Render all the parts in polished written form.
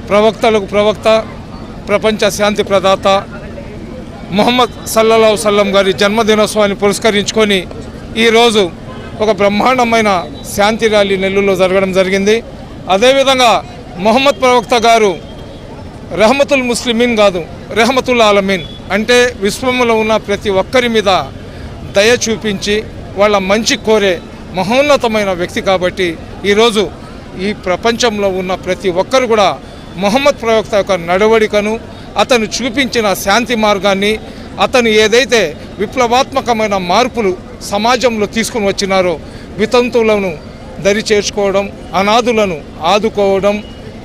ప్రవక్తలకు ప్రవక్త, ప్రపంచ శాంతి ప్రదాత ముహమ్మద్ సల్లల్లాహు అలైహి వసల్లం గారి జన్మదినోత్సవాన్ని పురస్కరించుకొని ఈరోజు ఒక బ్రహ్మాండమైన శాంతి ర్యాలీ నెల్లూరులో జరగడం జరిగింది. అదేవిధంగా ముహమ్మద్ ప్రవక్త గారు రహమతుల్ ముస్లిమీన్ కాదు, రెహమతుల్ ఆలమీన్ అంటే విశ్వంలో ఉన్న ప్రతి ఒక్కరి మీద దయ చూపించి వాళ్ళ మంచి కోరే మహోన్నతమైన వ్యక్తి. కాబట్టి ఈరోజు ఈ ప్రపంచంలో ఉన్న ప్రతి ఒక్కరు కూడా ముహమ్మద్ ప్రవక్త యొక్క నడవడికను, అతను చూపించిన శాంతి మార్గాన్ని, అతను ఏదైతే విప్లవాత్మకమైన మార్పులు సమాజంలో తీసుకుని వచ్చినారో, వితంతువులను దరి చేర్చుకోవడం, అనాథులను ఆదుకోవడం,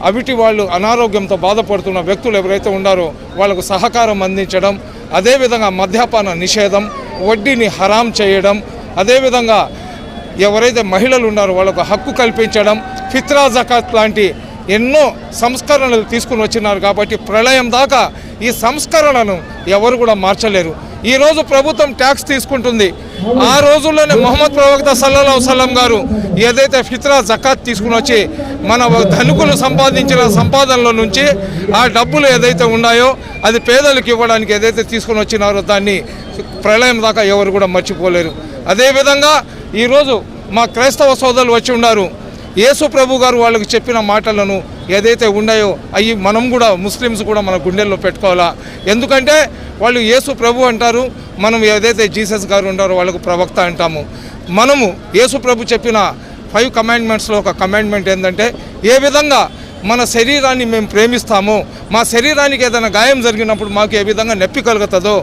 అవిటి వాళ్ళు అనారోగ్యంతో బాధపడుతున్న వ్యక్తులు ఎవరైతే ఉన్నారో వాళ్ళకు సహకారం అందించడం, అదేవిధంగా మద్యపాన నిషేధం, వడ్డీని హరాం చేయడం, అదేవిధంగా ఎవరైతే మహిళలు ఉన్నారో వాళ్ళకు హక్కు కల్పించడం, ఫిత్రా జకాత్ లాంటి ఎన్నో సంస్కరణలు తీసుకుని వచ్చినారు. కాబట్టి ప్రళయం దాకా ఈ సంస్కరణను ఎవరు కూడా మార్చలేరు. ఈరోజు ప్రభుత్వం ట్యాక్స్ తీసుకుంటుంది. ఆ రోజుల్లోనే ముహమ్మద్ ప్రవక్త సల్లల్లాహు అలైహి వసల్లం గారు ఏదైతే ఫిత్రా జకాత్ తీసుకుని వచ్చి మన ధనికులు సంపాదించిన సంపాదనలో నుంచి ఆ డబ్బులు ఏదైతే ఉన్నాయో అది పేదలకు ఇవ్వడానికి ఏదైతే తీసుకుని వచ్చినారో దాన్ని ప్రళయం దాకా ఎవరు కూడా మర్చిపోలేరు. అదేవిధంగా ఈరోజు మా క్రైస్తవ సోదరులు వచ్చి ఉన్నారు. యేసు ప్రభు గారు వాళ్ళకి చెప్పిన మాటలను ఏదైతే ఉన్నాయో అవి మనం కూడా ముస్లిమ్స్ కూడా మన గుండెల్లో పెట్టుకోవాలా. ఎందుకంటే వాళ్ళు యేసు ప్రభు అంటారు, మనం ఏదైతే జీసస్ గారు ఉంటారో వాళ్ళకు ప్రవక్త అంటాము. మనము యేసు ప్రభు చెప్పిన 5 కమాండ్మెంట్స్లో ఒక కమాండ్మెంట్ ఏంటంటే ఏ విధంగా మన శరీరాన్ని మేము ప్రేమిస్తామో, మా శరీరానికి ఏదైనా గాయం జరిగినప్పుడు మాకు ఏ విధంగా నొప్పి కలుగుతుందో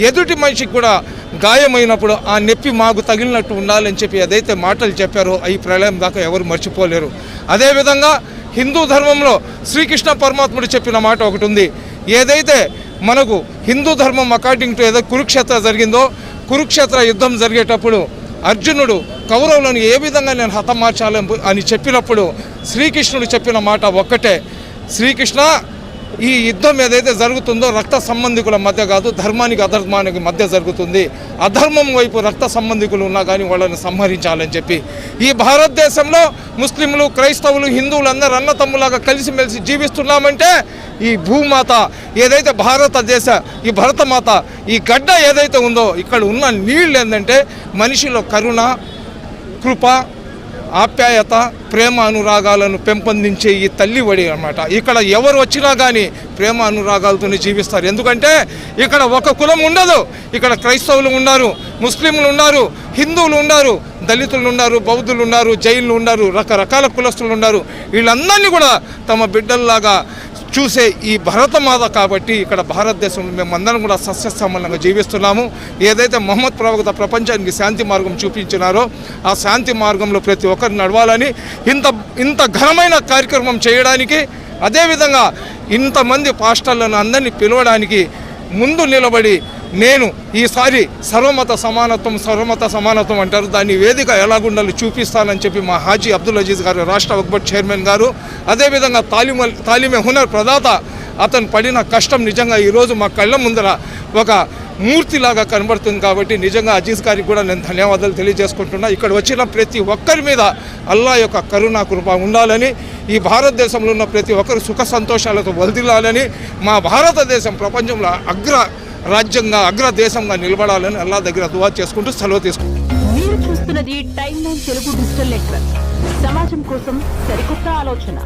ఎదుటి మనిషికి కూడా గాయమైనప్పుడు ఆ నొప్పి మాకు తగిలినట్టు ఉండాలని చెప్పి ఏదైతే మాటలు చెప్పారో ఈ ప్రళయం దాకా ఎవరు మర్చిపోలేరు. అదేవిధంగా హిందూ ధర్మంలో శ్రీకృష్ణ పరమాత్ముడు చెప్పిన మాట ఒకటి ఉంది. ఏదైతే మనకు హిందూ ధర్మం అకార్డింగ్ టు ఏదో కురుక్షేత్ర జరిగిందో, కురుక్షేత్ర యుద్ధం జరిగేటప్పుడు అర్జునుడు కౌరవులను ఏ విధంగా నేను హతమార్చాలని అని చెప్పినప్పుడు శ్రీకృష్ణుడు చెప్పిన మాట ఒక్కటే, శ్రీకృష్ణ ఈ యుద్ధం ఏదైతే జరుగుతుందో రక్త సంబంధికుల మధ్య కాదు, ధర్మానికి అధర్మానికి మధ్య జరుగుతుంది. అధర్మం వైపు రక్త సంబంధికులు ఉన్నా కానీ వాళ్ళని సంహరించాలని చెప్పి ఈ భారతదేశంలో ముస్లింలు, క్రైస్తవులు, హిందువులు అందరూ అన్నతమ్ములాగా కలిసిమెలిసి జీవిస్తున్నామంటే ఈ భూమాత ఏదైతే భారతదేశ ఈ భరతమాత ఈ గడ్డ ఏదైతే ఉందో ఇక్కడ ఉన్న నీళ్ళు ఏంటంటే మనిషిలో కరుణ, కృప, ఆప్యాయత, ప్రేమ అనురాగాలను పెంపొందించే ఈ తల్లి వడి అన్నమాట. ఇక్కడ ఎవరు వచ్చినా కానీ ప్రేమ అనురాగాలతోనే జీవిస్తారు. ఎందుకంటే ఇక్కడ ఒక కులం ఉండదు. ఇక్కడ క్రైస్తవులు ఉన్నారు, ముస్లింలు ఉన్నారు, హిందువులు ఉన్నారు, దళితులు ఉన్నారు, బౌద్ధులు ఉన్నారు, జైన్లు ఉన్నారు, రకరకాల కులస్తులు ఉన్నారు. వీళ్ళందరినీ కూడా తమ బిడ్డల్లాగా చూసే ఈ భరతమాత. కాబట్టి ఇక్కడ భారతదేశంలో మేమందరం కూడా సస్యశ్యామలంగా జీవిస్తున్నాము. ఏదైతే ముహమ్మద్ ప్రవక్త ప్రపంచానికి శాంతి మార్గం చూపించినారో ఆ శాంతి మార్గంలో ప్రతి ఒక్కరు నడవాలని ఇంత ఘనమైన కార్యక్రమం చేయడానికి, అదేవిధంగా ఇంతమంది పాస్టర్లను అందరినీ పిలవడానికి ముందు నిలబడి నేను ఈసారి సర్వమత సమానత్వం అంటారు, దాన్ని వేదిక ఎలాగుండాలో చూపిస్తానని చెప్పి మా హాజీ అబ్దుల్ అజీజ్ గారు, రాష్ట్ర వక్ఫ్ చైర్మన్ గారు, అదేవిధంగా తాలిమే హునర్ ప్రదాత, అతను పడిన కష్టం నిజంగా ఈరోజు మా కళ్ళ ముందర ఒక మూర్తిలాగా కనబడుతుంది. కాబట్టి నిజంగా అజీజ్ గారికి కూడా నేను ధన్యవాదాలు తెలియజేసుకుంటున్నా. ఇక్కడ వచ్చిన ప్రతి ఒక్కరి మీద అల్లా యొక్క కరుణా కృప ఉండాలని, ఈ భారతదేశంలో ఉన్న ప్రతి ఒక్కరు సుఖ సంతోషాలతో వదిలాలని, మా భారతదేశం ప్రపంచంలో అగ్ర దేశంగా నిలబడాలని అల్లా దగ్గర దువా చేసుకుంటూ సెలవు తీసుకుంటాం. మీరు చూస్తున్నది time line Telugu digital network. సమాజం కోసం సరికొత్త ఆలోచన.